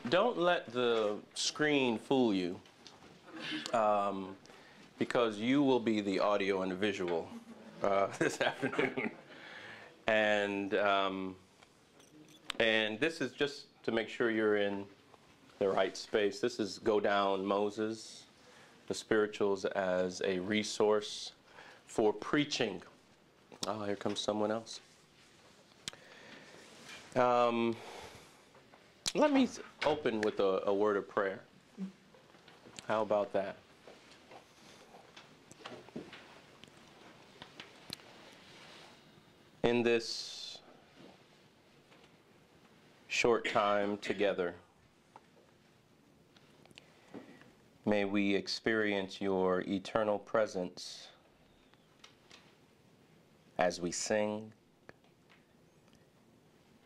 Don't let the screen fool you, because you will be the audio and the visual this afternoon. And this is just to make sure you're in the right space. This is Go Down Moses, the spirituals as a resource for preaching. Oh, here comes someone else. Let me open with a word of prayer. How about that? In this short time together, may we experience your eternal presence as we sing,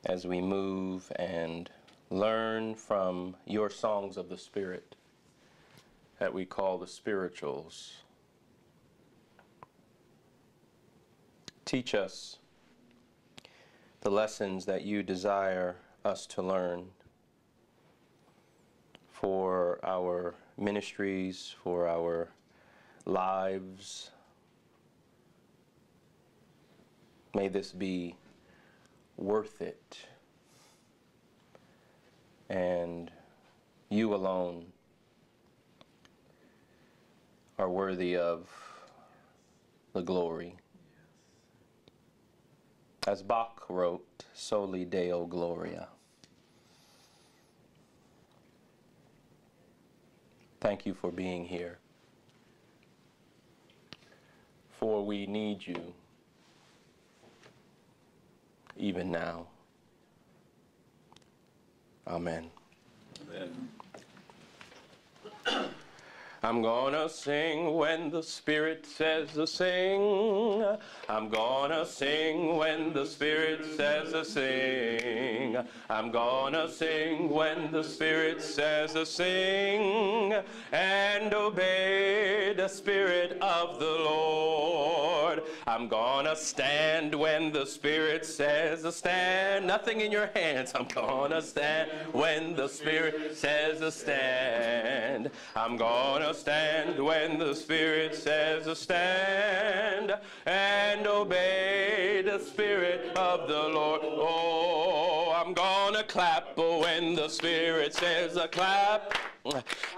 as we move and learn from your songs of the Spirit that we call the spirituals. Teach us the lessons that you desire us to learn for our ministries, for our lives. May this be worth it. And you alone are worthy of the glory. As Bach wrote, Soli Deo Gloria. Thank you for being here. For we need you even now. Amen. Amen. I'm gonna sing when the Spirit says to sing. I'm gonna sing when the Spirit says to sing. I'm gonna sing when the Spirit says to sing, and obey the Spirit of the Lord. I'm gonna stand when the Spirit says to stand. Nothing in your hands. I'm gonna stand when the Spirit says to stand. I'm gonna stand when the Spirit says to stand, and obey the Spirit of the Lord. Oh, I'm gonna clap when the Spirit says to clap.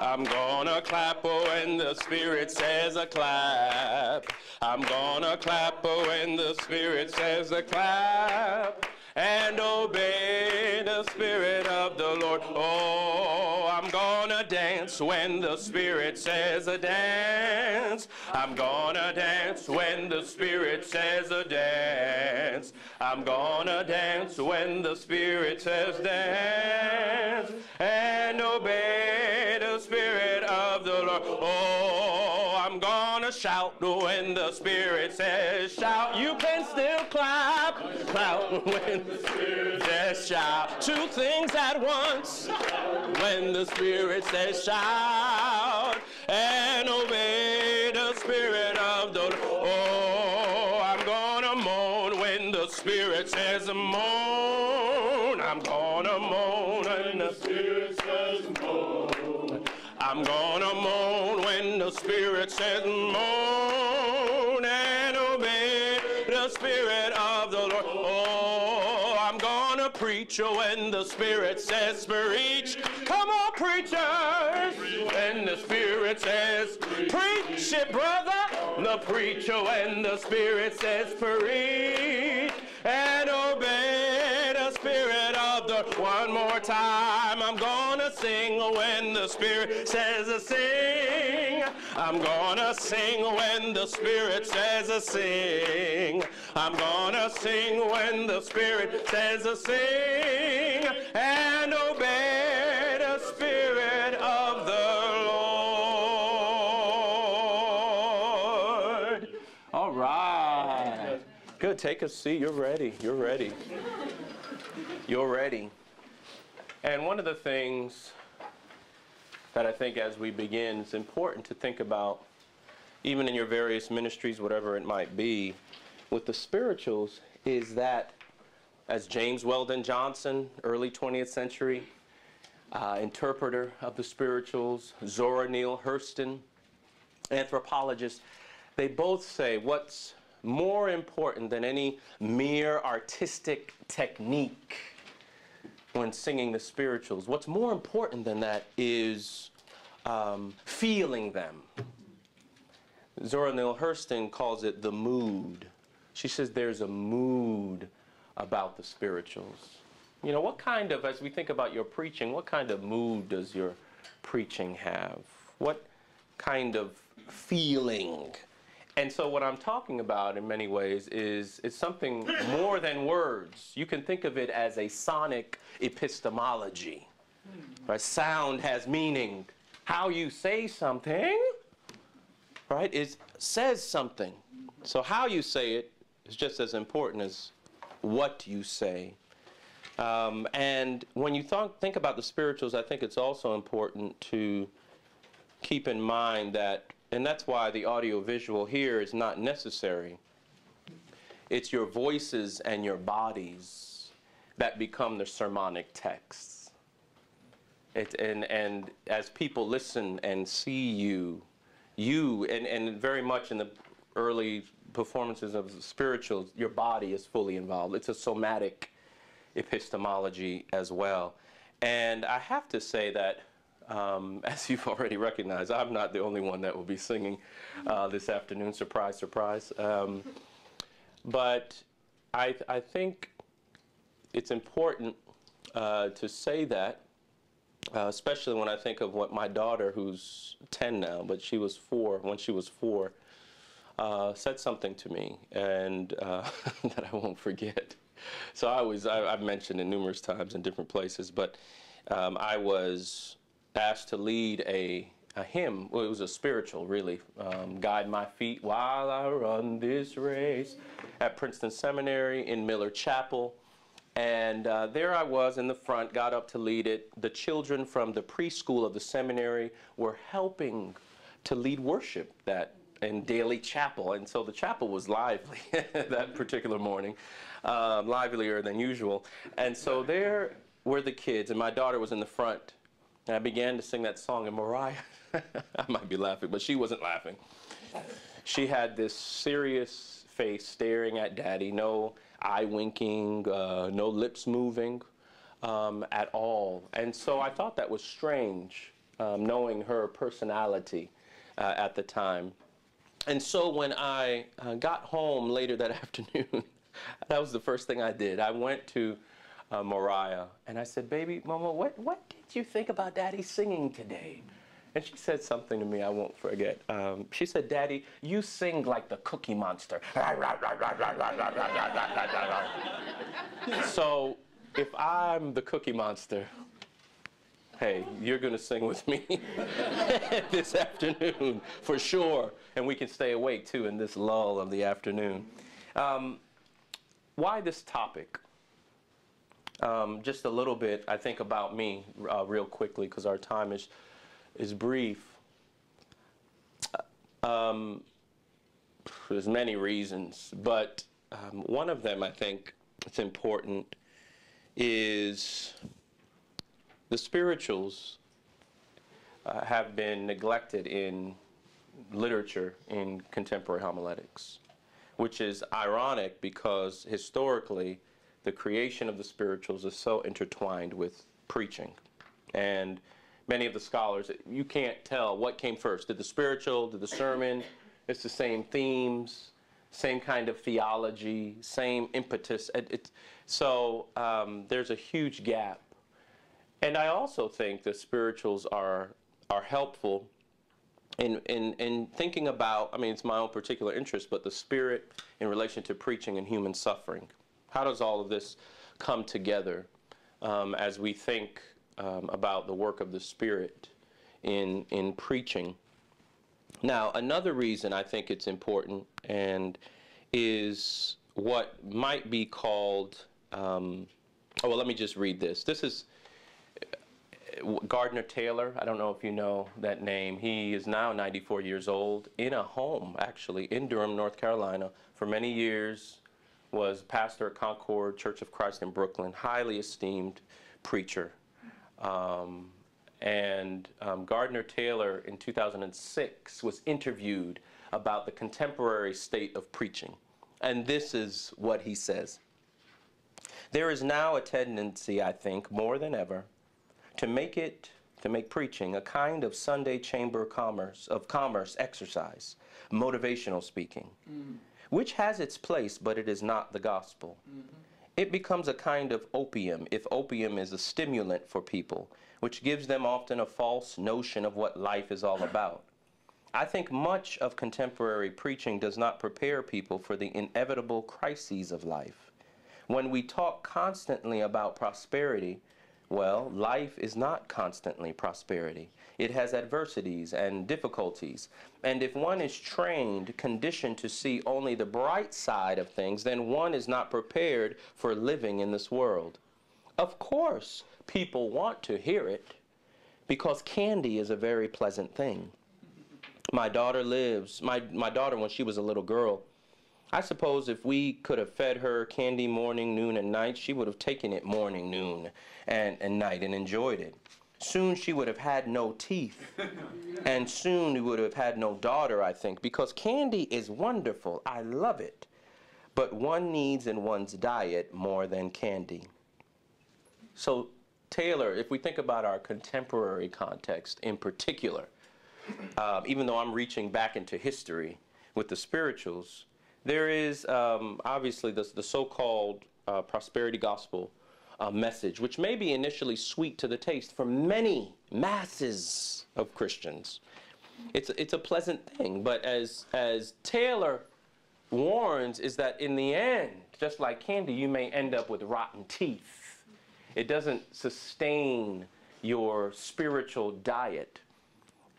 I'm gonna clap when the Spirit says a clap. I'm gonna clap when the Spirit says a clap, and obey the Spirit of the Lord. Oh, I'm gonna dance when the Spirit says a dance. I'm gonna dance when the Spirit says a dance. I'm gonna dance when the Spirit says dance, and obey the Spirit of the Lord. Oh, I'm gonna shout when the Spirit says shout. You can still clap. Clap when the Spirit says shout. Two things at once. When the Spirit says shout, and obey the Spirit of the Lord. Oh, I'm gonna moan when the Spirit says moan. I'm gonna moan when the Spirit says moan. I'm gonna moan when the Spirit says moan, and obey the Spirit of the Lord. Oh, I'm gonna preach when the Spirit says preach. Come on, preachers. When the Spirit says preach it, brother. The preacher when the Spirit says preach, and obey the Spirit of the. One more time. I'm gonna sing when the Spirit says to sing. I'm gonna sing when the Spirit says to sing. I'm gonna sing when the Spirit says to sing, and obey the Spirit of the Lord. All right. Good. Take a seat. You're ready. You're ready. You're ready. And one of the things that I think as we begin, it's important to think about, even in your various ministries, whatever it might be, with the spirituals, is that, as James Weldon Johnson, early 20th century, interpreter of the spirituals, Zora Neale Hurston, anthropologist. They both say what's more important than any mere artistic technique when singing the spirituals, what's more important than that is feeling them. Zora Neale Hurston calls it the mood. She says there's a mood about the spirituals. You know, what kind of, as we think about your preaching, what kind of mood does your preaching have? What kind of feeling? And so what I'm talking about in many ways is it's something more than words. You can think of it as a sonic epistemology. Right? Sound has meaning. How you say something, right, says something. So how you say it is just as important as what you say. And when you think about the spirituals, I think it's also important to keep in mind that, and that's why the audio-visual here is not necessary. It's your voices and your bodies that become the sermonic texts. And as people listen and see you, and very much in the early performances of the spirituals, your body is fully involved. It's a somatic epistemology as well. And I have to say that, as you've already recognized, I'm not the only one that will be singing this afternoon. Surprise, surprise. But I think it's important to say that, especially when I think of what my daughter, who's 10 now, but she was 4, when she was 4, said something to me, and that I won't forget. So I've mentioned it numerous times in different places, but I was asked to lead a hymn. Well, it was a spiritual, really. Guide my feet while I run this race, at Princeton Seminary in Miller Chapel. And there I was in the front, got up to lead it. The children from the preschool of the seminary were helping to lead worship in daily chapel. And so the chapel was lively that particular morning, livelier than usual. And so there were the kids, and my daughter was in the front. And I began to sing that song, and Mariah, I might be laughing, but she wasn't laughing. She had this serious face staring at Daddy, no eye winking, no lips moving at all. And so I thought that was strange, knowing her personality at the time. And so when I got home later that afternoon, that was the first thing I did. I went to Mariah, and I said, "Baby, Mama, what did you think about Daddy singing today?" And she said something to me I won't forget. She said, "Daddy, you sing like the Cookie Monster." So if I'm the Cookie Monster, hey, you're going to sing with me this afternoon for sure. And we can stay awake, too, in this lull of the afternoon. Why this topic? Just a little bit, I think, about me real quickly, because our time is brief. There's many reasons, but one of them, I think, it's important, is the spirituals have been neglected in literature in contemporary homiletics, which is ironic because historically the creation of the spirituals is so intertwined with preaching. And many of the scholars, you can't tell what came first. Did the spiritual, did the sermon? It's the same themes, same kind of theology, same impetus. So there's a huge gap. And I also think the spirituals are helpful in thinking about, I mean, it's my own particular interest, but the Spirit in relation to preaching and human suffering. How does all of this come together as we think about the work of the Spirit in preaching? Now, another reason I think it's important is what might be called, oh, well, let me just read this. This is Gardner Taylor. I don't know if you know that name. He is now 94 years old, in a home, actually, in Durham, North Carolina. For many years, was pastor at Concord Church of Christ in Brooklyn, highly esteemed preacher. Gardner Taylor in 2006 was interviewed about the contemporary state of preaching. And this is what he says. There is now a tendency, I think, more than ever, to make preaching a kind of Sunday chamber of commerce exercise, motivational speaking, which has its place, but it is not the gospel. It becomes a kind of opium, if opium is a stimulant for people, which gives them often a false notion of what life is all about. I think much of contemporary preaching does not prepare people for the inevitable crises of life. When we talk constantly about prosperity, well, life is not constantly prosperity. It has adversities and difficulties. And if one is trained, conditioned to see only the bright side of things, then one is not prepared for living in this world. Of course, people want to hear it, because candy is a very pleasant thing. My daughter, when she was a little girl, I suppose if we could have fed her candy morning, noon, and night, she would have taken it morning, noon, and night and enjoyed it. Soon she would have had no teeth, and soon we would have had no daughter, I think, because candy is wonderful. I love it. But one needs in one's diet more than candy. So, Taylor, if we think about our contemporary context in particular, even though I'm reaching back into history with the spirituals, there is obviously the so-called prosperity gospel message, which may be initially sweet to the taste for many masses of Christians. It's a pleasant thing, but as Taylor warns, is that in the end, just like candy, you may end up with rotten teeth. It doesn't sustain your spiritual diet.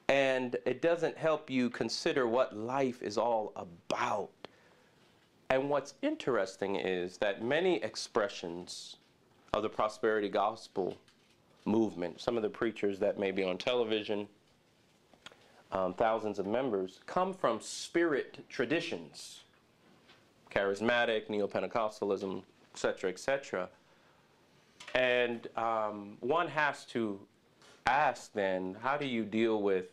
And it doesn't help you consider what life is all about. And what's interesting is that many expressions of the prosperity gospel movement, some of the preachers that may be on television, thousands of members, come from spirit traditions, charismatic, neo-Pentecostalism, etc., etc. And one has to ask then, how do you deal with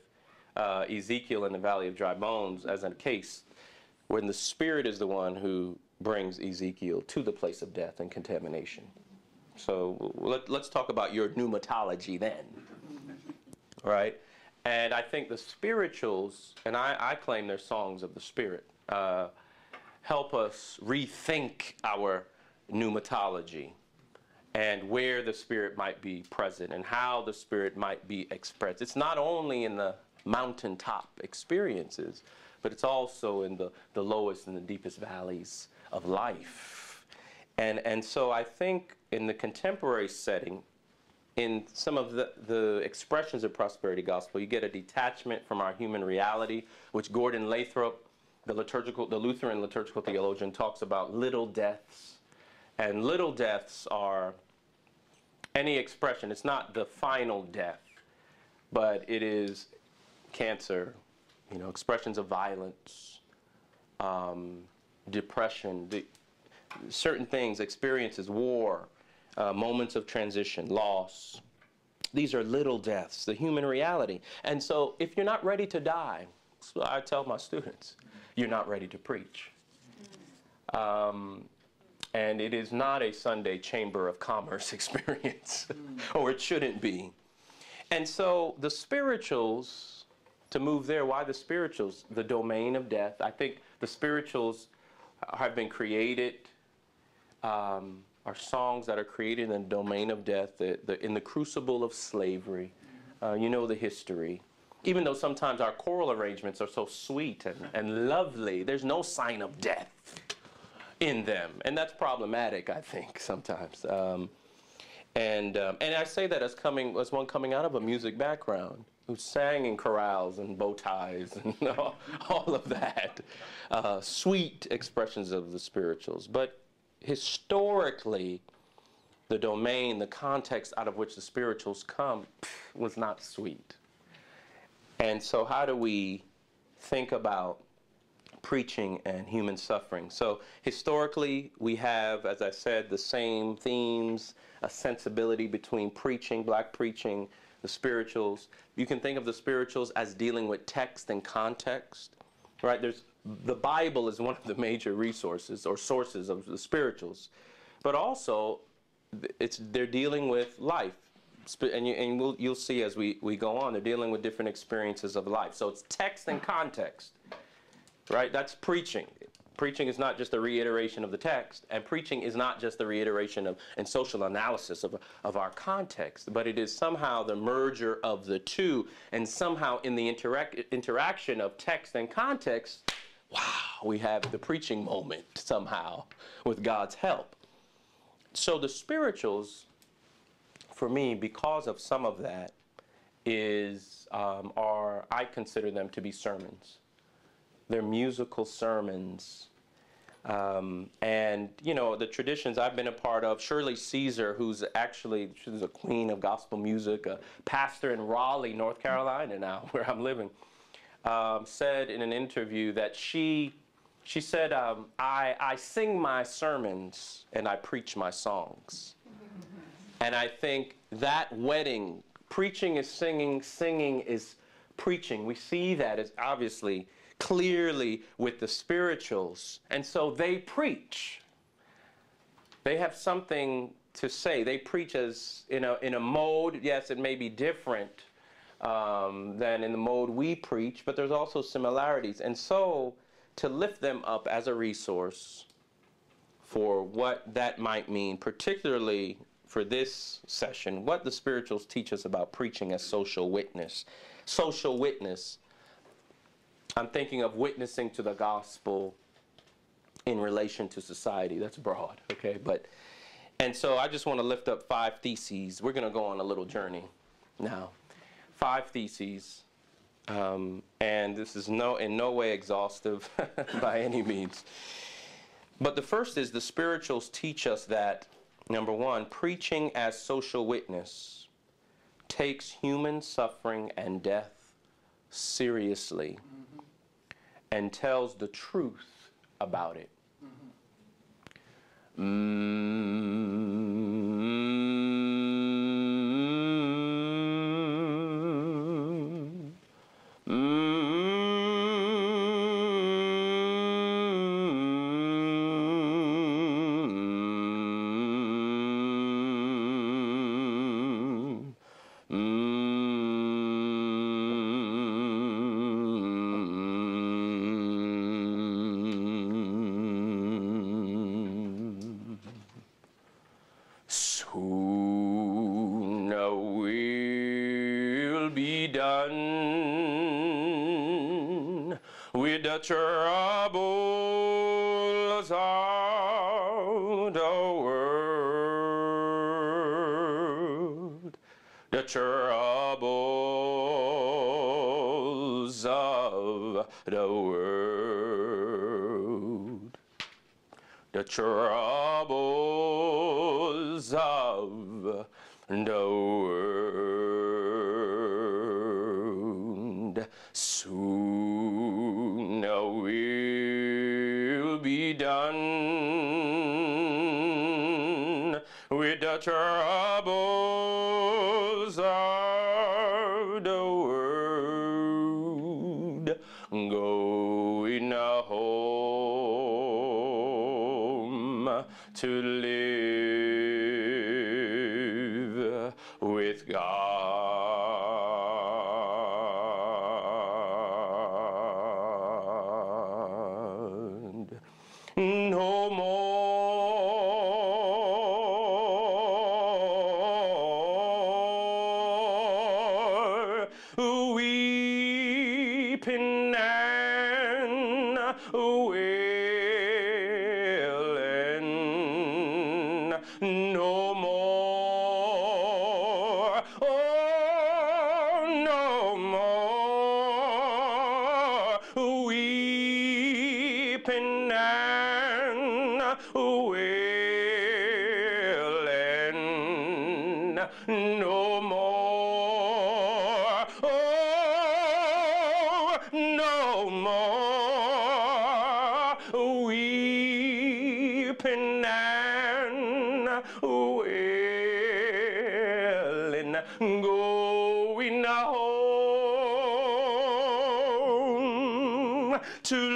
Ezekiel in the Valley of Dry Bones as a case when the Spirit is the one who brings Ezekiel to the place of death and contamination? So let's talk about your pneumatology then, right? And I think the spirituals, and I claim they're songs of the Spirit, help us rethink our pneumatology and where the Spirit might be present and how the Spirit might be expressed. It's not only in the mountaintop experiences, but it's also in the lowest and the deepest valleys of life. And so I think in the contemporary setting, in some of the expressions of prosperity gospel, you get a detachment from our human reality, which Gordon Lathrop, the Lutheran liturgical theologian, talks about little deaths. And little deaths are any expression. It's not the final death, but it is cancer, expressions of violence, depression, certain things, experiences, war, moments of transition, loss. These are little deaths, the human reality. And so if you're not ready to die, so I tell my students, you're not ready to preach. And it is not a Sunday chamber of commerce experience, or it shouldn't be. And so the spirituals, to move there, why the spirituals? The domain of death. I think the spirituals have been created, are songs that are created in the domain of death, in the crucible of slavery. You know the history. Even though sometimes our choral arrangements are so sweet and lovely, there's no sign of death in them. And that's problematic, I think, sometimes. And I say that as one coming out of a music background, who sang in chorales and bow ties and all of that. Sweet expressions of the spirituals. But historically, the domain, the context out of which the spirituals come was not sweet. And so how do we think about preaching and human suffering. So historically, we have, as I said, the same themes, a sensibility between preaching, black preaching, the spirituals. You can think of the spirituals as dealing with text and context, right? The Bible is one of the major resources or sources of the spirituals, but also they're dealing with life. And you'll see as we go on, they're dealing with different experiences of life. So it's text and context, right? That's preaching. Preaching is not just a reiteration of the text, and preaching is not just the reiteration of and social analysis of our context, but it is somehow the merger of the two, and somehow in the interaction of text and context, wow, we have the preaching moment somehow with God's help. So the spirituals, for me, because of some of that, I consider them to be sermons. They're musical sermons. And, you know, the traditions I've been a part of, Shirley Caesar, she's a queen of gospel music, a pastor in Raleigh, North Carolina now, where I'm living, said in an interview that she said, I sing my sermons and I preach my songs. And I think that wedding, preaching is singing, singing is preaching. We see that as obviously clearly with the spirituals. And so they preach. They have something to say. They preach as in a mode. Yes, it may be different than in the mode we preach, but there's also similarities. And so to lift them up as a resource for what that might mean, particularly for this session, what the spirituals teach us about preaching as social witness. Social witness, I'm thinking of witnessing to the gospel in relation to society. That's broad, okay? And so I just want to lift up 5 theses. We're going to go on a little journey now. 5 theses, and this is in no way exhaustive by any means. But the first is the spirituals teach us that, number 1, preaching as social witness takes human suffering and death seriously and tells the truth about it. Soon will be done with the troubles of the world, the troubles of the world, the troubles of the world. Soon will be done with the troubles of the world. Going home to live with God. No more weeping and wailing, no more, oh, no more weeping and wailing, no more, oh, no more going home to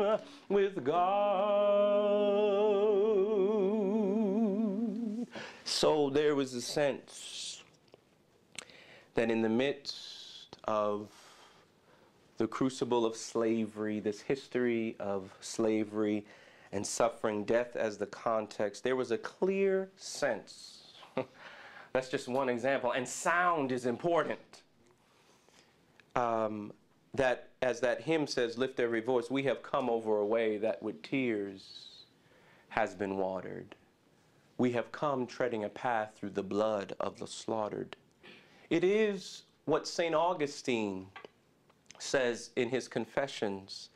live with God. So there was a sense that in the midst of the crucible of slavery, this history of slavery and suffering, death as the context, there was a clear sense. That's just one example. And sound is important. That, as that hymn says, lift every voice, we have come over a way that with tears has been watered. We have come treading a path through the blood of the slaughtered. It is what St. Augustine says in his Confessions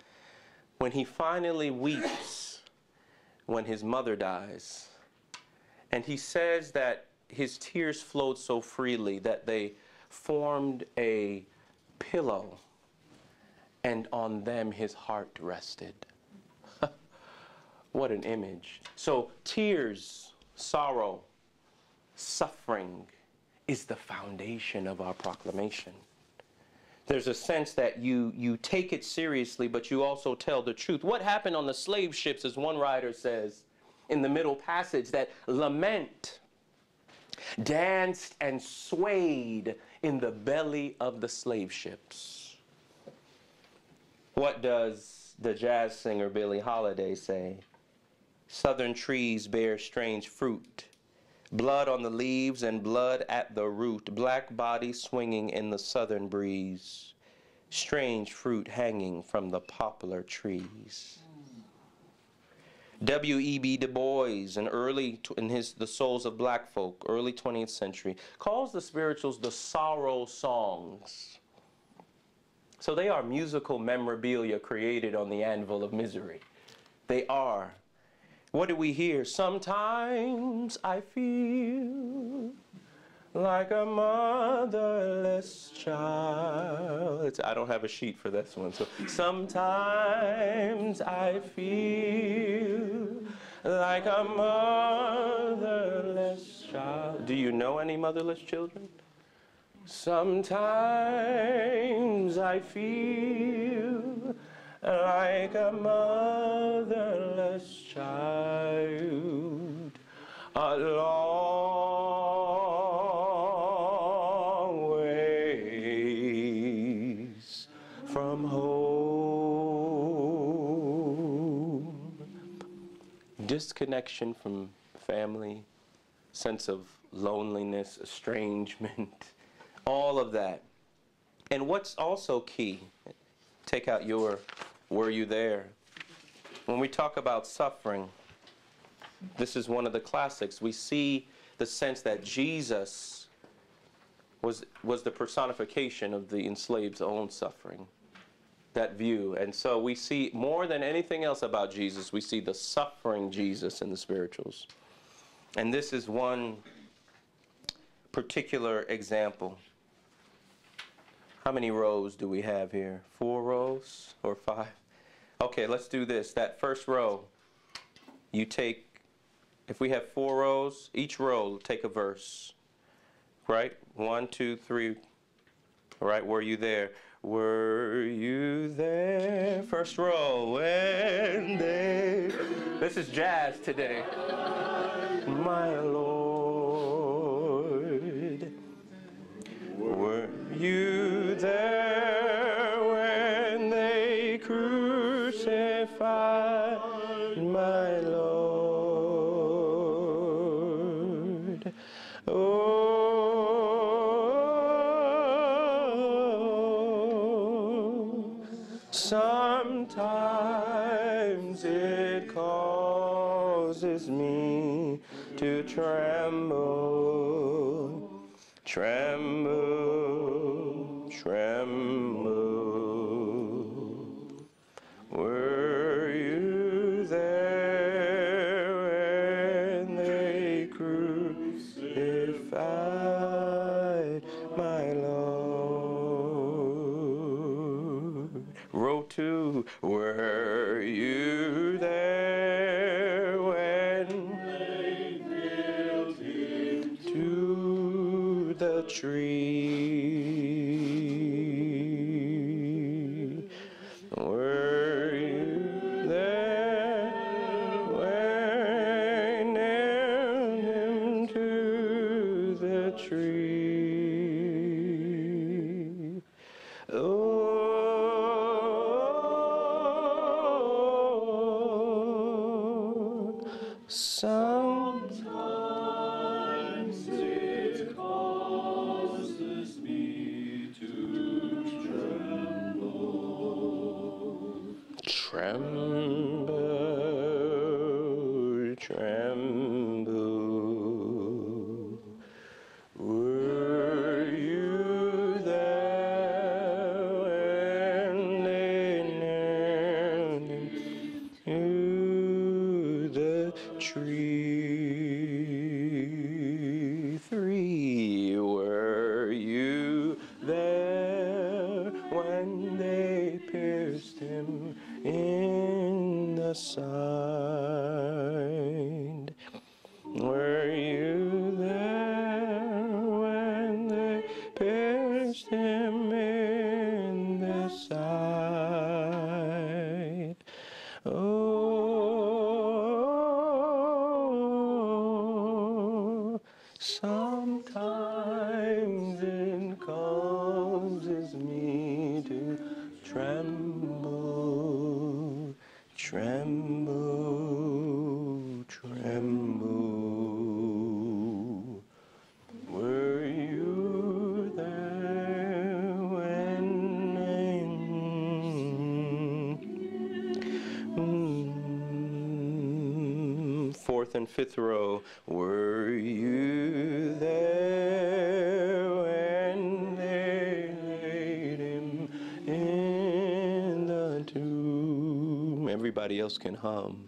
when he finally weeps when his mother dies. And he says that his tears flowed so freely that they formed a pillow, and on them his heart rested. What an image. So tears, sorrow, suffering is the foundation of our proclamation. There's a sense that you take it seriously, but you also tell the truth. What happened on the slave ships, as one writer says in the middle passage, that lament danced and swayed in the belly of the slave ships. What does the jazz singer Billie Holiday say? Southern trees bear strange fruit, blood on the leaves and blood at the root, black bodies swinging in the southern breeze, strange fruit hanging from the poplar trees. W.E.B. Du Bois, The Souls of Black Folk, early 20th century, calls the spirituals the sorrow songs. So they are musical memorabilia created on the anvil of misery. They are. What do we hear? Sometimes I feel like a motherless child. I don't have a sheet for this one. So sometimes I feel like a motherless child. Do you know any motherless children? Sometimes I feel like a motherless child, a long ways from home. Disconnection from family, sense of loneliness, estrangement, all of that. And what's also key, take out your "were you there?" When we talk about suffering, this is one of the classics. We see the sense that Jesus was the personification of the enslaved's own suffering, that view. And so we see, more than anything else about Jesus, we see the suffering Jesus in the spirituals. And this is one particular example. How many rows do we have here? 4 rows or 5? Okay, let's do this. That first row, you take, if we have 4 rows, each row take a verse, right? 1, 2, 3. All right, were you there? Were you there? First row, when they... This is jazz today. My Lord, were you there when they crucified my Lord? Oh, sometimes it causes me to tremble, tremble, tremble. Were you there when they crucified my Lord? Row 2, were you there when they nailed tree. Were you there when they nailed him to the tree? Oh, sometimes it causes me to tremble, tremble. Were you there when they nailed him to the tree? 3. Were you there when they pierced him in the side? Were you there when they pierced him in the side? Oh, sometimes it causes me to tremble, tremble, tremble. Were you there when fourth and fifth row? Were you there when they laid him in the tomb? Everybody else can hum.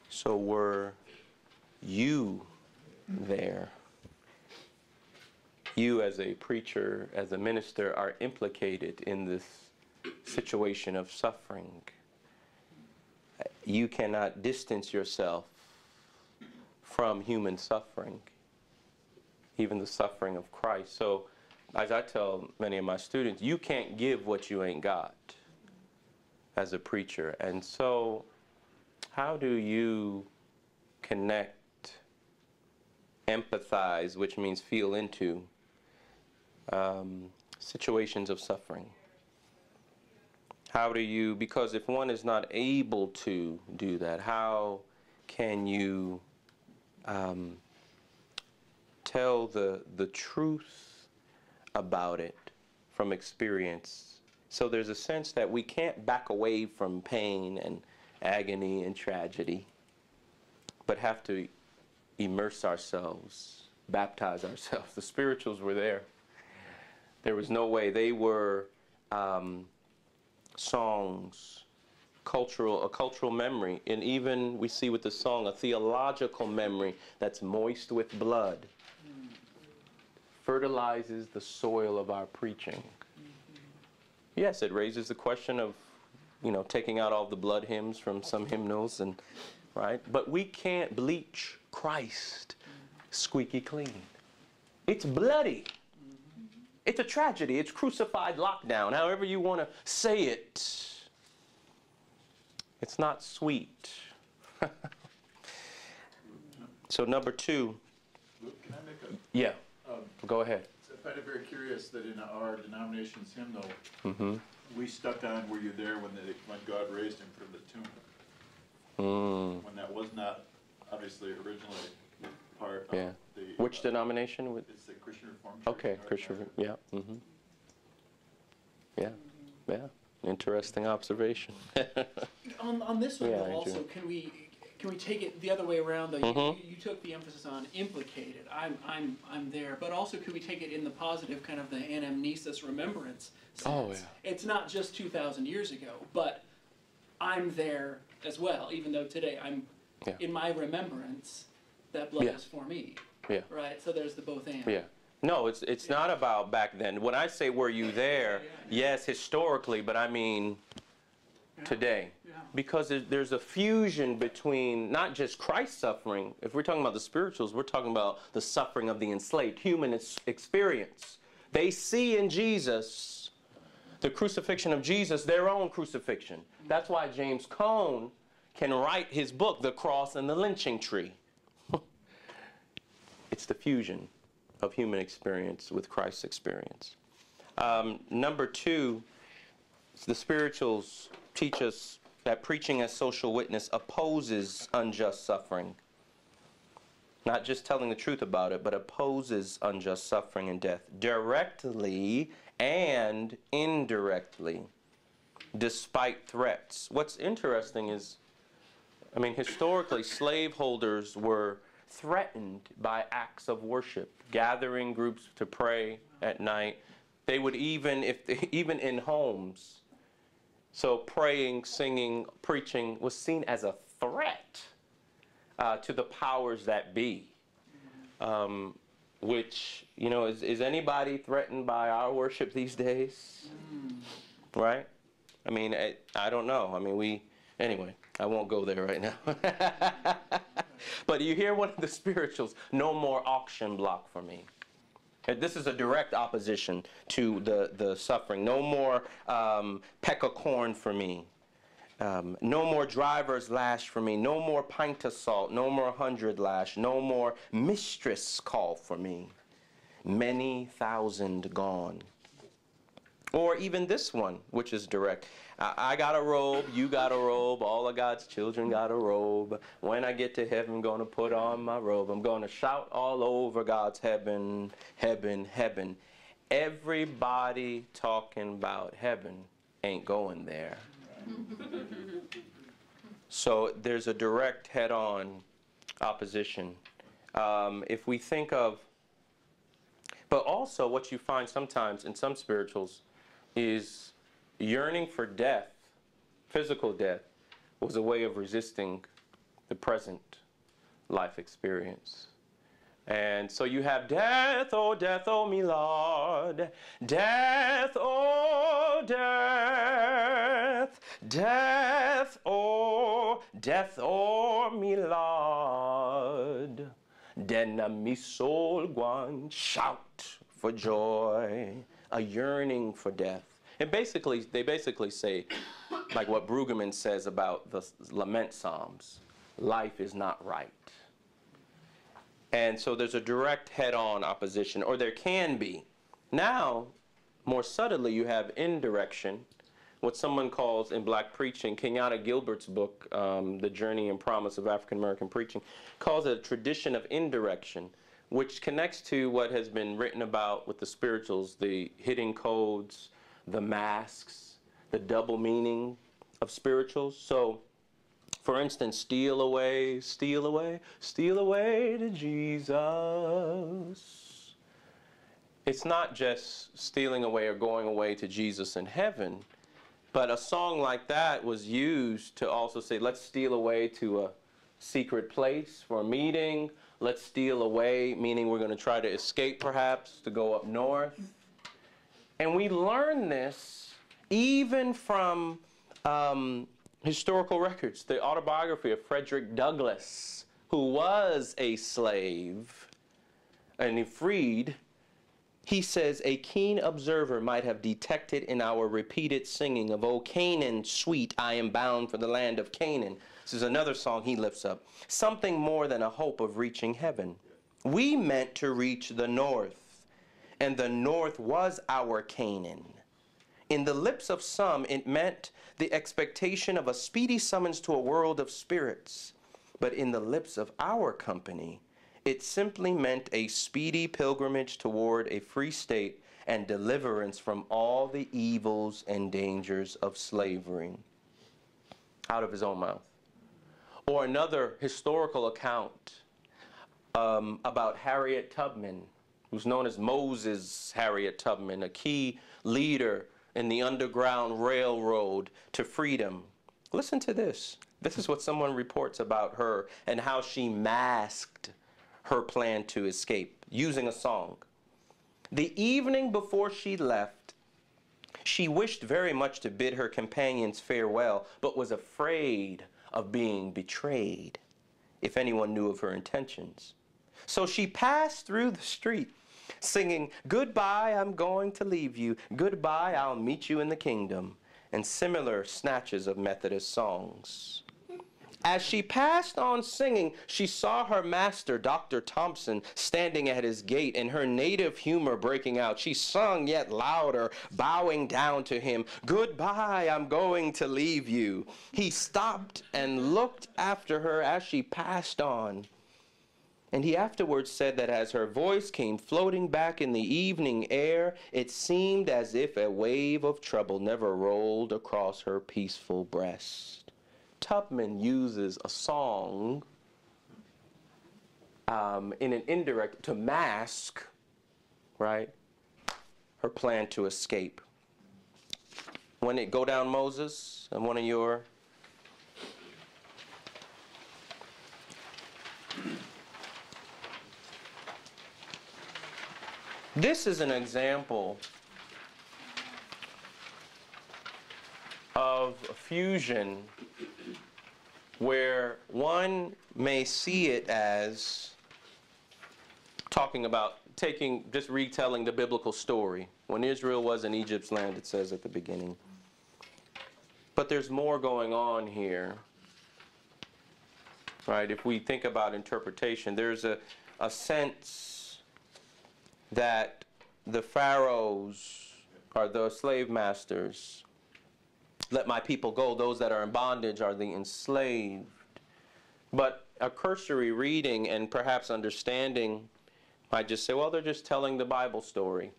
So were you there? You as a preacher, as a minister, are implicated in this situation of suffering. You cannot distance yourself from human suffering, even the suffering of Christ. So, as I tell many of my students, you can't give what you ain't got as a preacher. And so, how do you connect, empathize, which means feel into, situations of suffering? How do you, because if one is not able to do that, how can you tell the truth about it from experience? So there's a sense that we can't back away from pain and agony and tragedy, but have to immerse ourselves, baptize ourselves. The spirituals were there. There was no way. They were songs, a cultural memory, and even we see with the song a theological memory that's moist with blood, fertilizes the soil of our preaching. Yes, it raises the question of, taking out all the blood hymns from some hymnals, and right? But we can't bleach Christ squeaky clean. It's bloody. It's a tragedy. It's crucified lockdown, however you want to say it. It's not sweet. So number 2. Luke, can I make a... Yeah, go ahead. It's a find it very curious that in our denomination's hymnal, Mm-hmm. we stuck on "Were You There" when God raised him from the tomb. When that was not obviously originally part of the. Which denomination? It's the Christian Reformed Church. Okay, Christian. Yeah. Mm-hmm. Yeah. Yeah. Interesting observation. On this one, Yeah, though, I do. also, can we take it the other way around? Though you took the emphasis on implicated. I'm there, but also could we take it in the positive, kind of the anamnesis, remembrance sense? Oh, yeah. It's not just 2,000 years ago, but I'm there as well. Even though today I'm in my remembrance, that blood is for me. Yeah. Right. So there's the both and. Yeah. No, it's not about back then. When I say were you there, yes, historically, but I mean today. Yeah. Because there's a fusion between not just Christ's suffering. If we're talking about the spirituals, we're talking about the suffering of the enslaved, human experience. They see in Jesus, the crucifixion of Jesus, their own crucifixion. That's why James Cone can write his book, The Cross and the Lynching Tree. It's the fusion of human experience with Christ's experience. Number two, the spirituals teach us that preaching as social witness opposes unjust suffering. Not just telling the truth about it, but opposes unjust suffering and death directly and indirectly, despite threats. What's interesting is, I mean, historically, slaveholders were threatened by acts of worship, gathering groups to pray at night. They would even in homes. So praying, singing, preaching was seen as a threat to the powers that be. Which, you know, is anybody threatened by our worship these days? Right? I mean, I don't know. I mean, anyway, I won't go there right now. But you hear one of the spirituals, no more auction block for me. This is a direct opposition to the suffering. No more peck of corn for me. No more driver's lash for me. No more pint of salt. No more 100 lash. No more mistress call for me. Many thousand gone. Or even this one, which is direct. I got a robe, you got a robe, all of God's children got a robe. When I get to heaven, I'm going to put on my robe. I'm going to shout all over God's heaven, heaven, heaven. Everybody talking about heaven ain't going there. So there's a direct head-on opposition. If we think of, but also what you find sometimes in some spirituals is yearning for death, physical death, was a way of resisting the present life experience. And so you have death, oh me Lord, death, oh death, death, oh me Lord. Then me soul gone shout for joy, a yearning for death. And they basically say, like what Brueggemann says about the lament psalms, life is not right. And so there's a direct head-on opposition, or there can be. Now, more subtly, you have indirection, what someone calls in black preaching, Kenyatta Gilbert's book, The Journey and Promise of African American Preaching, calls it a tradition of indirection, which connects to what has been written about with the spirituals, the hidden codes, the masks, the double meaning of spirituals. So, for instance, steal away, steal away, steal away to Jesus. It's not just stealing away or going away to Jesus in heaven, but a song like that was used to also say, let's steal away to a secret place for a meeting. Let's steal away, meaning we're going to try to escape perhaps, to go up north. And we learn this even from historical records. The autobiography of Frederick Douglass, who was a slave and he freed, he says, a keen observer might have detected in our repeated singing of, O Canaan, sweet, I am bound for the land of Canaan. This is another song he lifts up. Something more than a hope of reaching heaven. We meant to reach the north and the north was our Canaan. In the lips of some, it meant the expectation of a speedy summons to a world of spirits. But in the lips of our company, it simply meant a speedy pilgrimage toward a free state and deliverance from all the evils and dangers of slavery. Out of his own mouth. Or another historical account about Harriet Tubman, who's known as Moses Harriet Tubman, a key leader in the Underground Railroad to freedom. Listen to this. This is what someone reports about her and how she masked her plan to escape using a song. The evening before she left, she wished very much to bid her companions farewell, but was afraid of being betrayed if anyone knew of her intentions. So she passed through the street singing, "Goodbye, I'm going to leave you. Goodbye, I'll meet you in the kingdom," and similar snatches of Methodist songs. As she passed on singing, she saw her master, Dr. Thompson, standing at his gate, and her native humor breaking out. She sung yet louder, bowing down to him, "Goodbye, I'm going to leave you." He stopped and looked after her as she passed on. And he afterwards said that as her voice came floating back in the evening air, it seemed as if a wave of trouble never rolled across her peaceful breast. Tubman uses a song in an indirect to mask, right, her plan to escape. When it go down, Moses, and one of your this is an example of a fusion where one may see it as talking about just retelling the biblical story. When Israel was in Egypt's land, it says at the beginning. But there's more going on here, right? If we think about interpretation, there's a sense that the pharaohs are the slave masters. Let my people go. Those that are in bondage are the enslaved. But a cursory reading and perhaps understanding might just say, well, they're just telling the Bible story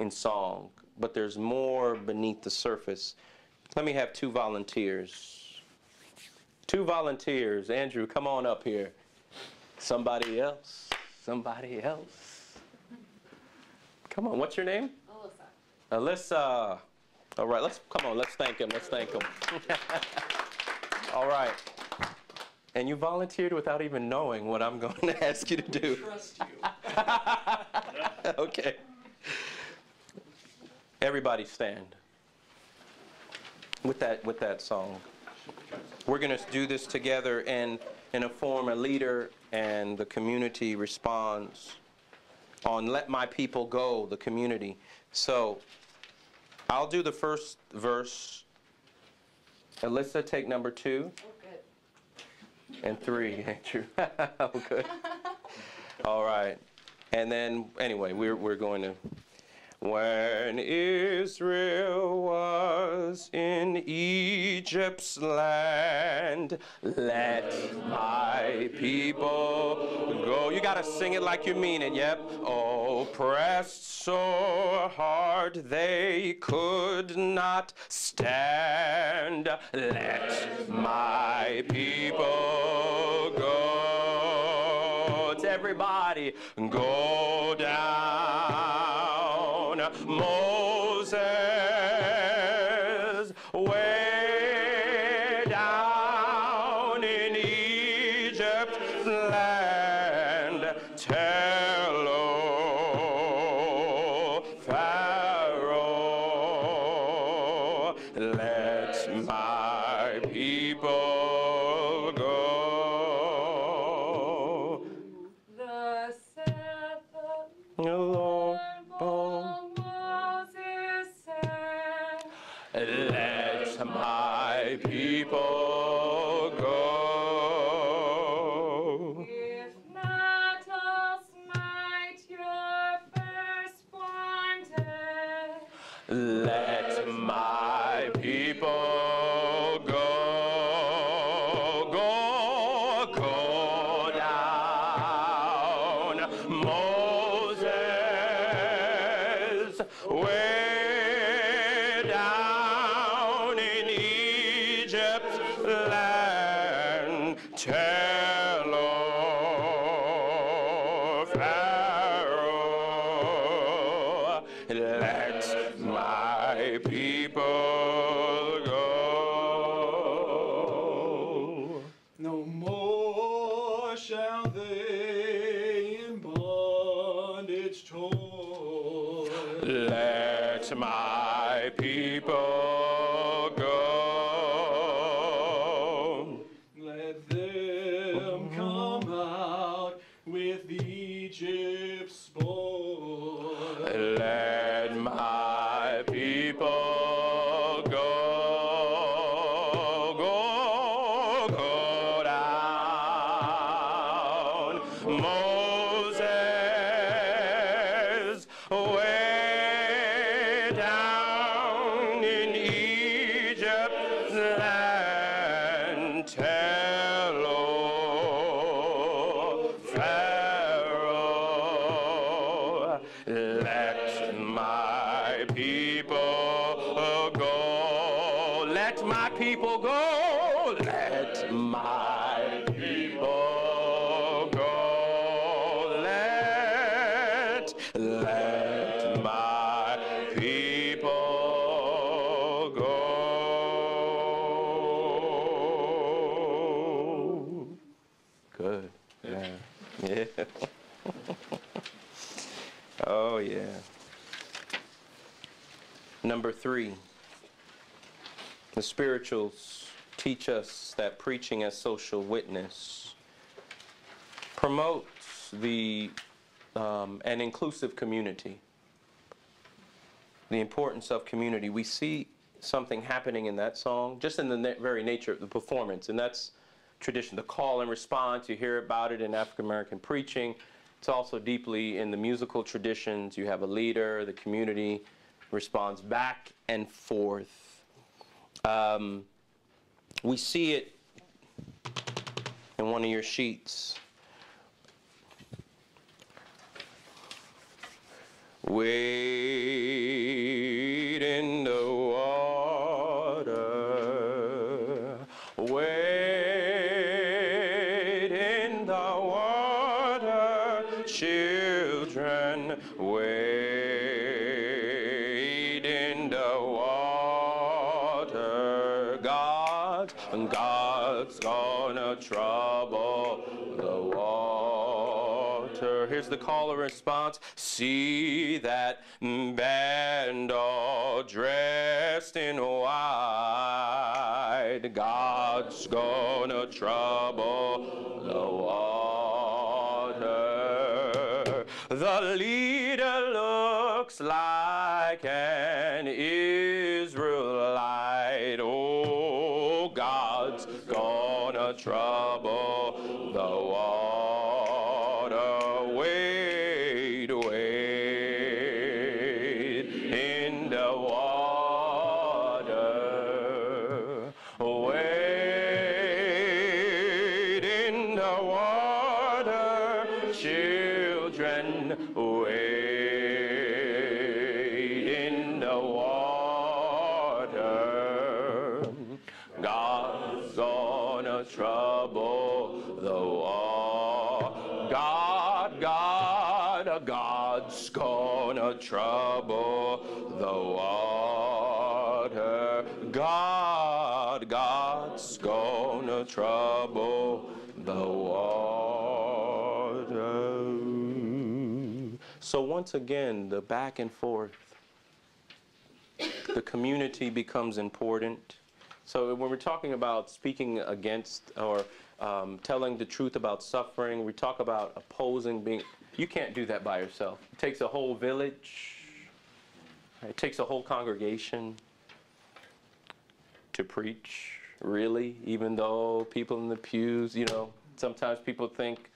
in song. But there's more beneath the surface. Let me have two volunteers. Two volunteers. Andrew, come on up here. Somebody else. Somebody else. Come on. What's your name? Alyssa. Alyssa. All right, let's thank him. Let's thank him. All right. And you volunteered without even knowing what I'm going to ask you to do. I trust you. Okay. Everybody stand. With that song. We're going to do this together and in a form a leader and the community responds on Let My People Go, the community. So I'll do the first verse. Alyssa, take number 2. Oh, good. And 3, Andrew. Oh, good. All right. And then, anyway, we're going to. When Israel was in Egypt's land, let my people go. You got to sing it like you mean it, yep. Oppressed so hard they could not stand. Let my people go. It's everybody. Go down. Moses, way down in Egypt's land, tell Pharaoh, let my people go. The saith The Lord, let my people go. If not, I'll smite your Let my people go, go, go down. Moses, way down in Egypt's land, tell of Pharaoh, let my people go. No more shall they in bondage toil. Let my people go. Let them come out with Egypt's spoil. Let my people go, go down. Moses, way down in Egypt's land, tell Pharaoh, let my people go. Let my people go. Let my people go. Let my people go. Good. Yeah. Yeah. Oh, yeah. Number 3, the spirituals teach us that preaching as social witness promotes an inclusive community. The importance of community. We see something happening in that song, just in the very nature of the performance, and that's tradition. The call and response, you hear about it in African American preaching. It's also deeply in the musical traditions. You have a leader, the community responds back and forth. We see it in one of your sheets. Wade in the water, wade in the water, children, wade in the water. God's gonna trouble the water. Here's the call and response. See that band all dressed in white. God's gonna trouble the water. The leader looks like an Israelite. Oh, God's gonna trouble the water. Wade, wade in the water. Wade in the water, children. Wade in the water. God's gonna trouble the water. God's gonna trouble the water. God's gonna trouble the water. So once again, the back and forth, the community becomes important. So when we're talking about speaking against or telling the truth about suffering, we talk about opposing being, you can't do that by yourself. It takes a whole village. It takes a whole congregation to preach, really, even though people in the pews, you know, sometimes people think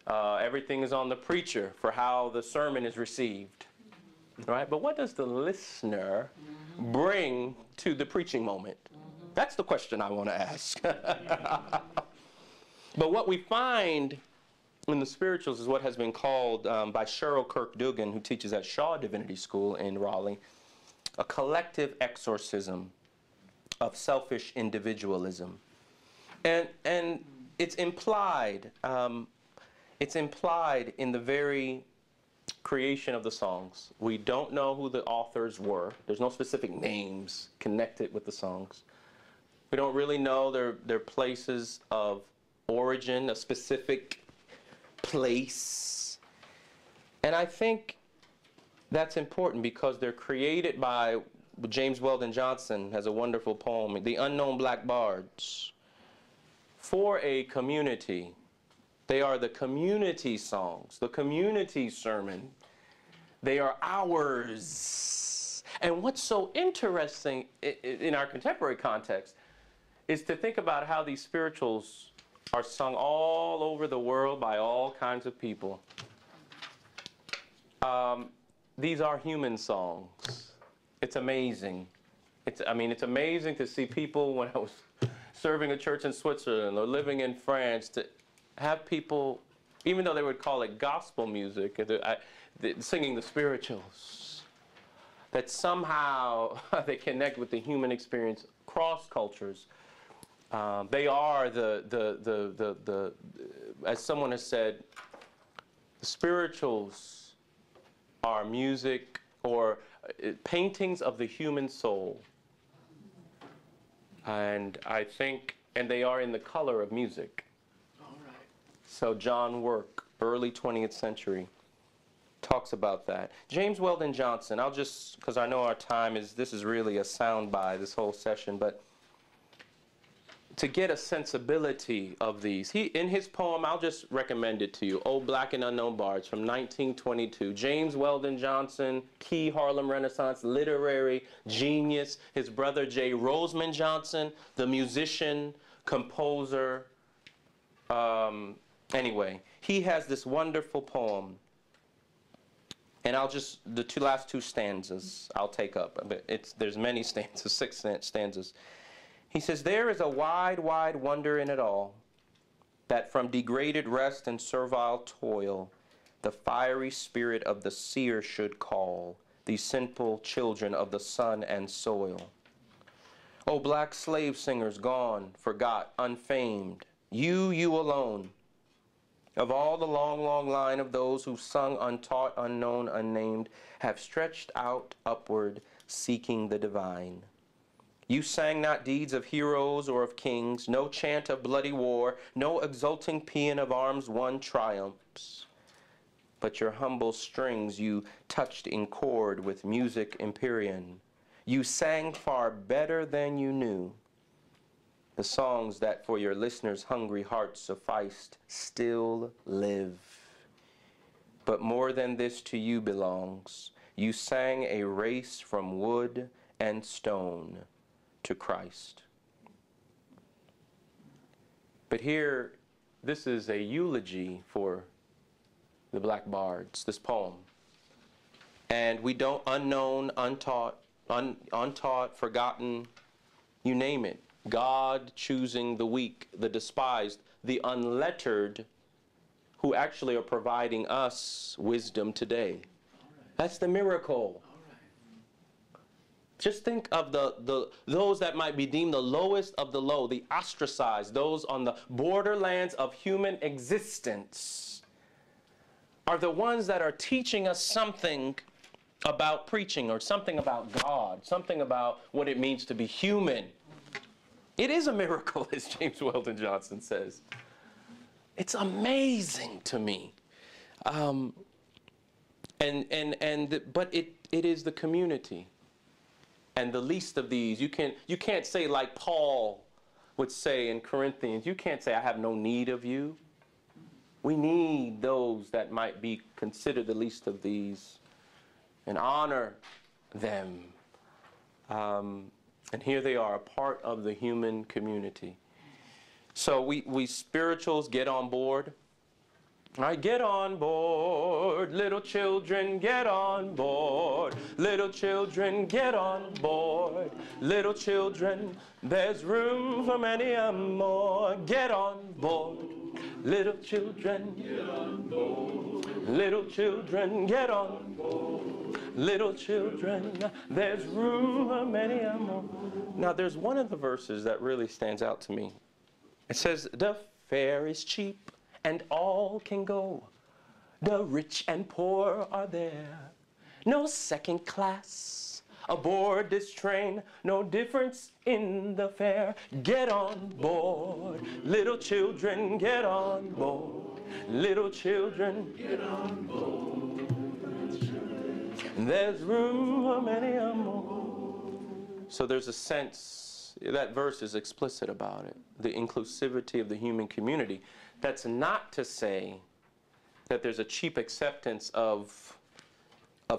everything is on the preacher for how the sermon is received. right? But what does the listener bring to the preaching moment? That's the question I want to ask. But what we find in the spirituals is what has been called by Cheryl Kirk Dugan, who teaches at Shaw Divinity School in Raleigh, a collective exorcism of selfish individualism. And it's implied in the very creation of the songs. We don't know who the authors were. There's no specific names connected with the songs. We don't really know their places of origin, a specific place. And I think that's important because they're created by, James Weldon Johnson has a wonderful poem, The Unknown Black Bards, for a community. They are the community songs, the community sermon. They are ours. And what's so interesting in our contemporary context is to think about how these spirituals are sung all over the world by all kinds of people. These are human songs. It's amazing. It's amazing to see people, when I was serving a church in Switzerland or living in France, to have people, even though they would call it gospel music, singing the spirituals, that somehow they connect with the human experience across cultures. They are as someone has said, the spirituals are music or paintings of the human soul. And I think, and they are in the color of music. All right. So John Work, early 20th century, talks about that. James Weldon Johnson, I'll just, because I know our time is, this is really a soundbite, this whole session, but to get a sensibility of these, in his poem, I'll just recommend it to you, Old Black and Unknown Bards from 1922. James Weldon Johnson, key Harlem Renaissance literary genius. His brother J. Roseman Johnson, the musician, composer. Anyway, he has this wonderful poem. And I'll just, the last two stanzas I'll take up. There's many stanzas, 6 stanzas. He says, there is a wide, wide wonder in it all, that from degraded rest and servile toil, the fiery spirit of the seer should call these sinful children of the sun and soil. O black slave singers gone, forgot, unfamed, you alone, of all the long, long line of those who sung untaught, unknown, unnamed, have stretched out upward, seeking the divine. You sang not deeds of heroes or of kings, no chant of bloody war, no exulting paean of arms won triumphs. But your humble strings you touched in chord with music empyrean. You sang far better than you knew. The songs that for your listeners' hungry hearts sufficed still live. But more than this to you belongs. You sang a race from wood and stone to Christ. But here, this is a eulogy for the Black Bards, this poem. And we don't, unknown, untaught, forgotten, you name it. God choosing the weak, the despised, the unlettered, who actually are providing us wisdom today. That's the miracle. Just think of those that might be deemed the lowest of the low, the ostracized, those on the borderlands of human existence, are the ones that are teaching us something about preaching or something about God, something about what it means to be human. It is a miracle, as James Weldon Johnson says. It's amazing to me. But it is the community. And the least of these, you can't say like Paul would say in Corinthians, you can't say I have no need of you. We need those that might be considered the least of these and honor them. And here they are, a part of the human community. So we spirituals get on board. All right, get on board, little children, get on board. Little children, get on board. Little children, there's room for many a more. Get on board, little children, get on board. Little children, get on board. Little children, there's room for many a more. Now, there's one of the verses that really stands out to me. It says, the fare is cheap and all can go. The rich and poor are there. No second class aboard this train. No difference in the fare. Get on board. Little children, get on board. Little children, get on board. There's room for many a more. So there's a sense, that verse is explicit about it. The inclusivity of the human community. That's not to say that there's a cheap acceptance of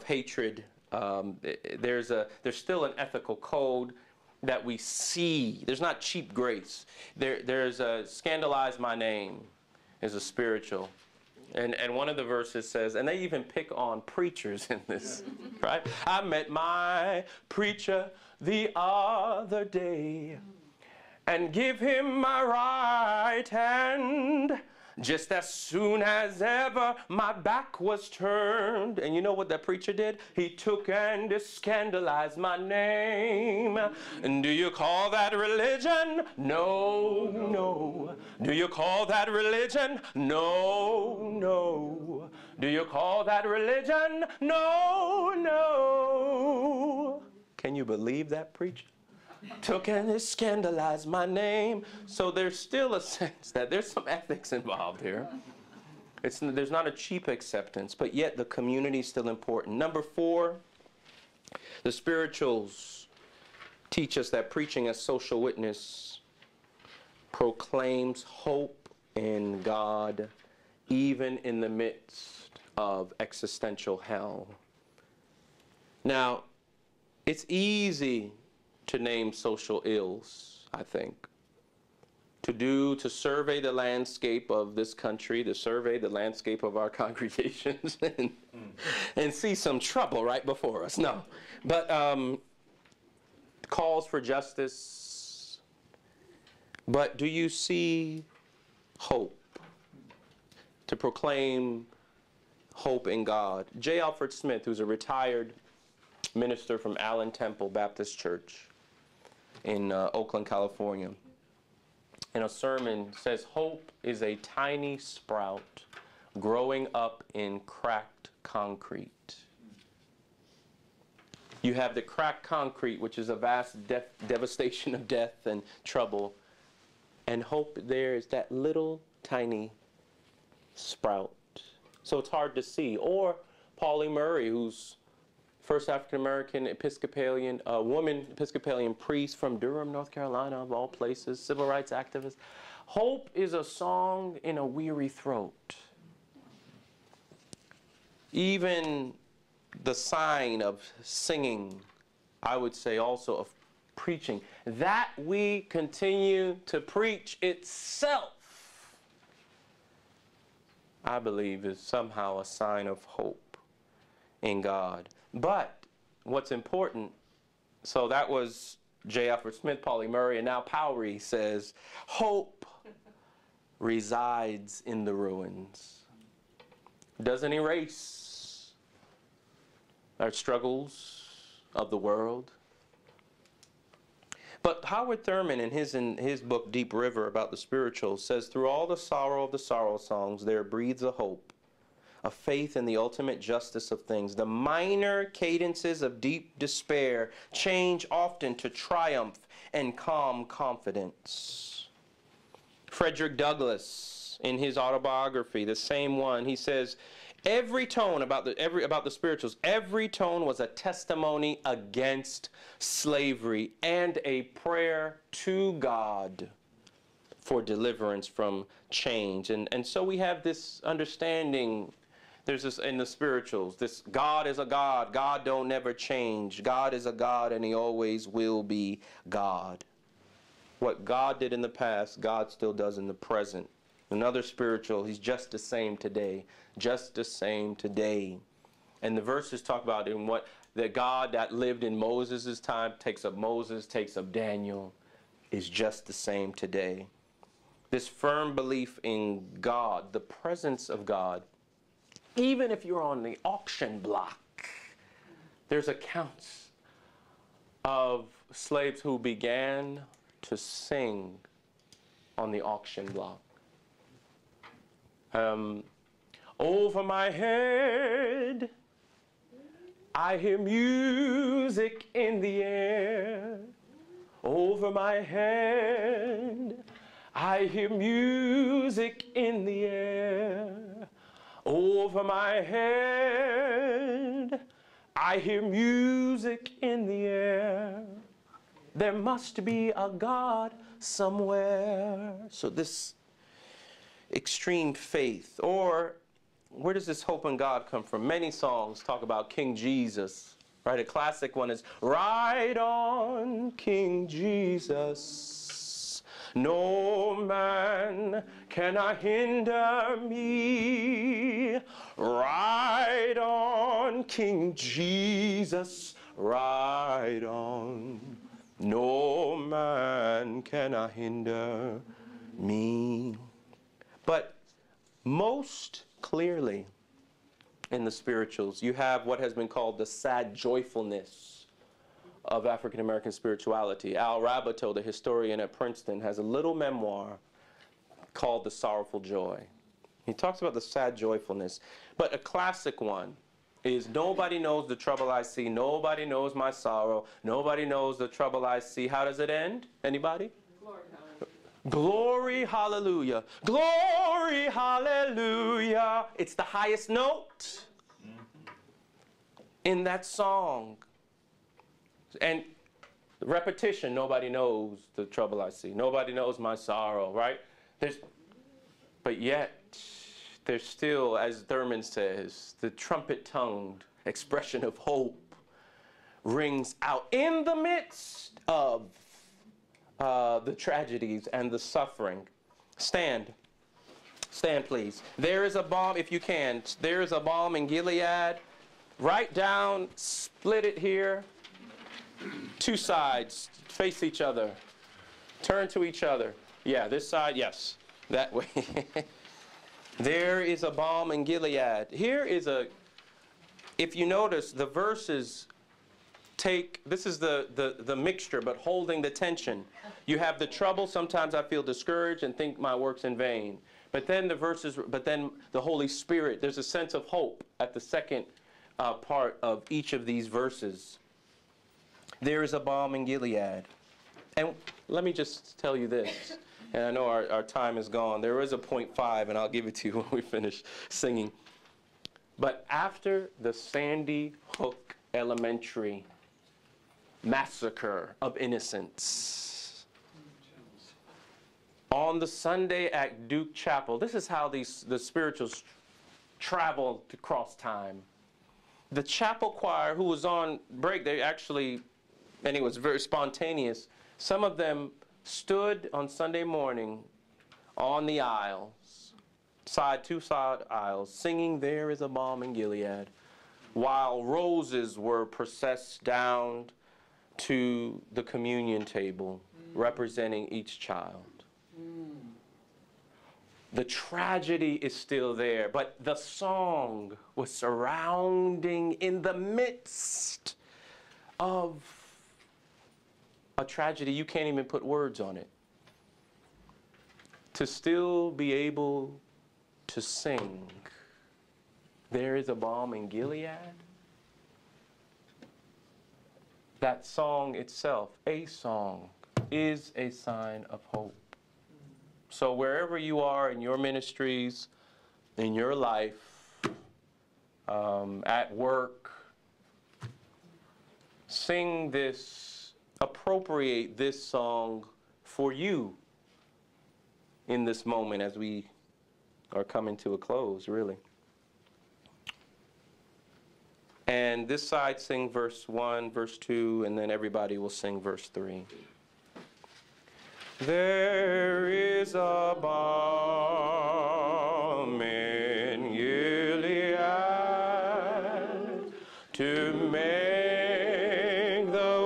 hatred. There's still an ethical code that we see. There's not cheap grace. There's a scandalize my name is a spiritual. And one of the verses says, and they even pick on preachers in this, right? I met my preacher the other day and give him my right hand. Just as soon as ever my back was turned. And you know what that preacher did? He took and scandalized my name. And do you call that religion? No, no. Do you call that religion? No, no. Do you call that religion? No, no. Can you believe that preacher? Took and scandalized my name. So there's still a sense that there's some ethics involved here. There's not a cheap acceptance, but yet the community is still important. Number 4, the spirituals teach us that preaching as social witness proclaims hope in God, even in the midst of existential hell. Now, it's easy to name social ills, I think. To survey the landscape of this country, to survey the landscape of our congregations, and see some trouble right before us. No, but calls for justice. But do you see hope? To proclaim hope in God. J. Alfred Smith, who's a retired minister from Allen Temple Baptist Church in Oakland, California, in a sermon says, hope is a tiny sprout growing up in cracked concrete. You have the cracked concrete, which is a vast devastation of death and trouble, and hope there is that little tiny sprout. So it's hard to see. Or Pauli Murray, who's first African-American Episcopalian, woman Episcopalian priest from Durham, North Carolina, of all places, civil rights activist. Hope is a song in a weary throat. Even the sign of singing, I would say also of preaching, that we continue to preach itself, I believe, is somehow a sign of hope in God. But what's important, so that was J. Alfred Smith, Pauli Murray, and now Powery says, hope resides in the ruins. Doesn't erase our struggles of the world. But Howard Thurman, in his book Deep River about the spirituals, says, through all the sorrow of the sorrow songs, there breathes a hope, a faith in the ultimate justice of things. The minor cadences of deep despair change often to triumph and calm confidence. Frederick Douglass, in his autobiography, the same one, he says, every tone about the spirituals, every tone was a testimony against slavery and a prayer to God for deliverance from change. And so we have this understanding. There's this in the spirituals, this God is a God. God don't never change. God is a God and he always will be God. What God did in the past, God still does in the present. Another spiritual, he's just the same today. Just the same today. And the verses talk about in what the God that lived in Moses' time, takes up Moses, takes up Daniel, is just the same today. This firm belief in God, the presence of God, even if you're on the auction block, there's accounts of slaves who began to sing on the auction block. Over my head, I hear music in the air. Over my head, I hear music in the air. Over my head, I hear music in the air. There must be a God somewhere. So this extreme faith, or where does this hope in God come from? Many songs talk about King Jesus, right? A classic one is, "Ride on, King Jesus, no man can hinder me. Ride on, King Jesus, ride on, no man can hinder me." But most clearly in the spirituals, you have what has been called the sad joyfulness of African American spirituality. Al Rabato, the historian at Princeton, has a little memoir called The Sorrowful Joy. He talks about the sad joyfulness. But a classic one is, "Nobody knows the trouble I see, nobody knows my sorrow, nobody knows the trouble I see." How does it end? Anybody? Glory, hallelujah. Glory, hallelujah. It's the highest note in that song. And repetition, nobody knows the trouble I see. Nobody knows my sorrow, right? But yet, there's still, as Thurman says, the trumpet-tongued expression of hope rings out in the midst of the tragedies and the suffering. Stand. Stand, please. There is a balm, if you can. There is a balm in Gilead. Write down, split it here. Two sides face each other. Turn to each other. Yeah, this side, yes. That way. There is a balm in Gilead. Here is if you notice, the verses this is the mixture, but holding the tension. You have the trouble. Sometimes I feel discouraged and think my work's in vain. But then the Holy Spirit, there's a sense of hope at the second part of each of these verses. There is a balm in Gilead. And let me just tell you this, and I know our time is gone. There is a point 5, and I'll give it to you when we finish singing. But after the Sandy Hook Elementary massacre of innocents, on the Sunday at Duke Chapel, this is how the spirituals travel to cross time. The chapel choir, who was on break, and it was very spontaneous, some of them stood on Sunday morning on the aisles, two side aisles, singing "There is a Balm in Gilead," while roses were processed down to the communion table, representing each child. The tragedy is still there, but the song was surrounding in the midst of a tragedy. You can't even put words on it. To still be able to sing, "There is a balm in Gilead." That song itself, a song, is a sign of hope. So wherever you are in your ministries, in your life, at work, sing this, appropriate this song for you in this moment as we are coming to a close, really. And this side sing verse 1, verse 2, and then everybody will sing verse 3. There is a balm in Gilead to make the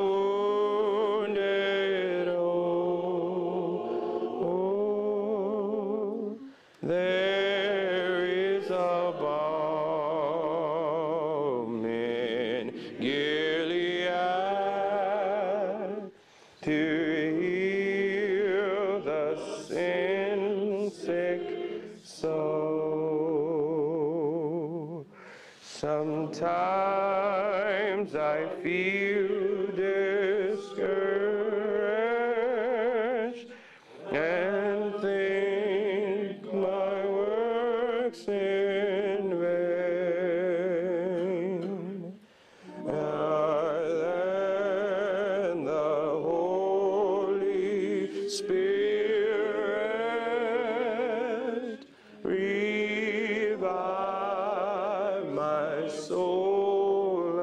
wounded whole. There is a balm in Gilead to soul. Sometimes I feel discouraged and think my work's in vain. Then the Holy Spirit revive my soul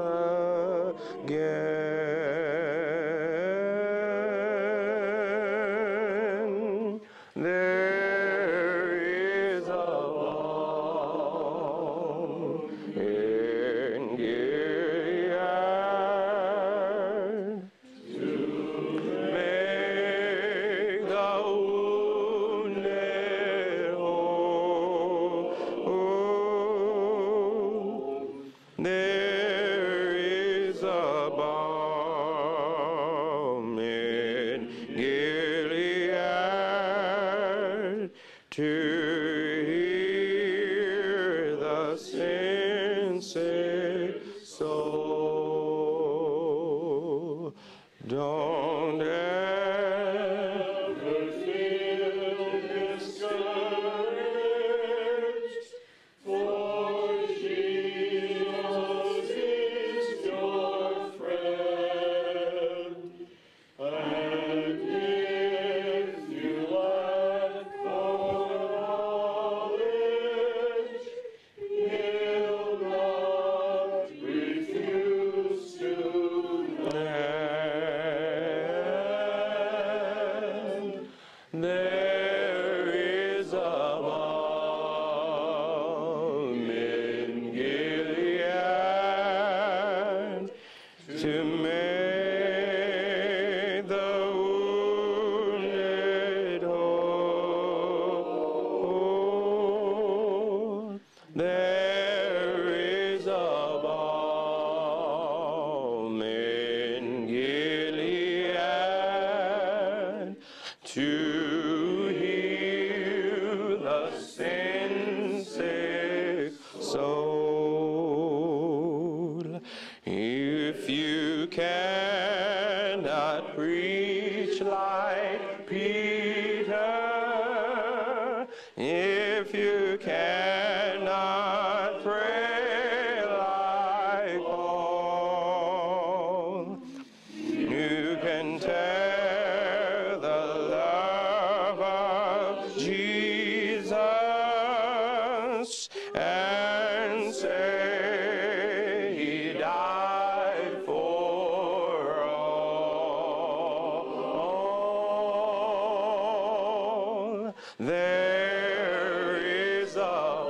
again. There is a balm in Gilead to make the wounded whole. There is a balm in Gilead to heal the sin-sick soul. Don't ever feel discouraged, for Jesus is your friend. And if you lack knowledge, he'll not refuse to lend. There is a balm in Gilead to make the wounded whole. There is a balm in Gilead to heal the sin-sick soul. If you cannot preach like Peter, if you cannot pray like Paul, you can tell the love of Jesus and say he died for all. There is a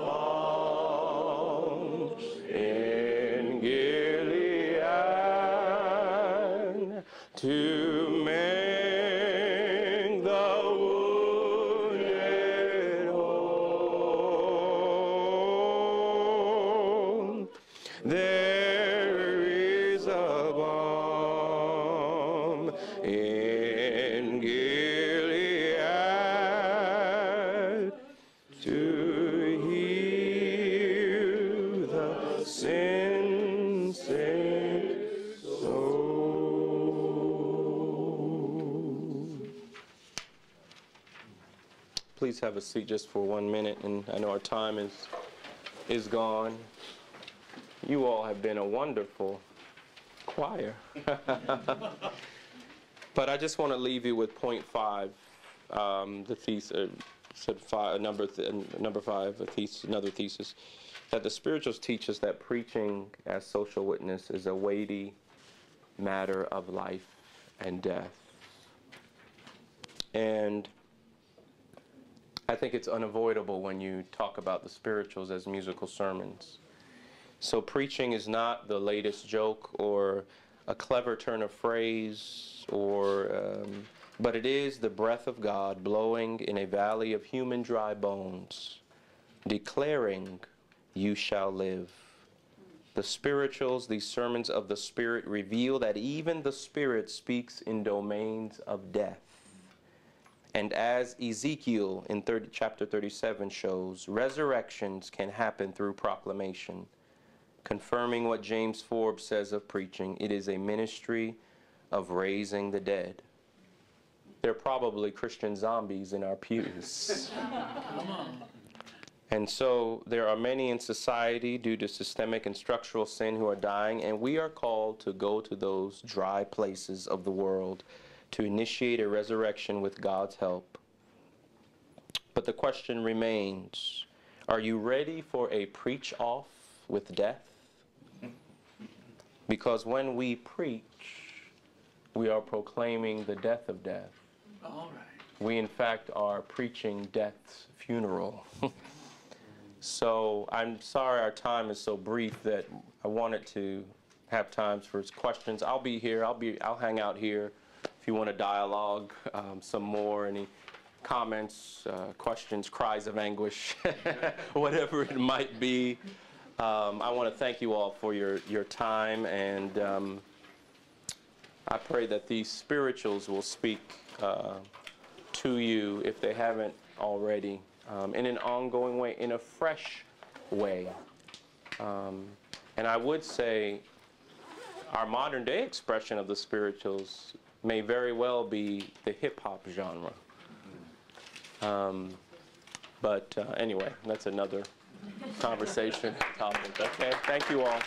balm in Gilead to make the wounded whole. There is a balm in Gilead to heal the sin-sick soul. Please have a seat just for 1 minute, and I know our time is gone. You all have been a wonderful choir. But I just want to leave you with point 5, the thesis, number 5, another thesis, that the spirituals teach us that preaching as social witness is a weighty matter of life and death. And I think it's unavoidable when you talk about the spirituals as musical sermons. So preaching is not the latest joke or a clever turn of phrase, but it is the breath of God blowing in a valley of human dry bones, declaring, "You shall live." The spirituals, these sermons of the Spirit, reveal that even the Spirit speaks in domains of death. And as Ezekiel in chapter 37 shows, resurrections can happen through proclamation, confirming what James Forbes says of preaching. It is a ministry of raising the dead. There are probably Christian zombies in our pews. And so there are many in society due to systemic and structural sin who are dying, and we are called to go to those dry places of the world to initiate a resurrection with God's help. But the question remains, are you ready for a preach-off with death? Because when we preach, we are proclaiming the death of death. All right. We, in fact, are preaching death's funeral. So I'm sorry our time is so brief that I wanted to have times for questions. I'll be here. I'll hang out here if you want to dialogue some more. Any comments, questions, cries of anguish, whatever it might be. I want to thank you all for your time, and I pray that these spirituals will speak to you, if they haven't already, in an ongoing way, in a fresh way. And I would say our modern day expression of the spirituals may very well be the hip-hop genre. But anyway, that's another conversation topic. Okay, thank you all.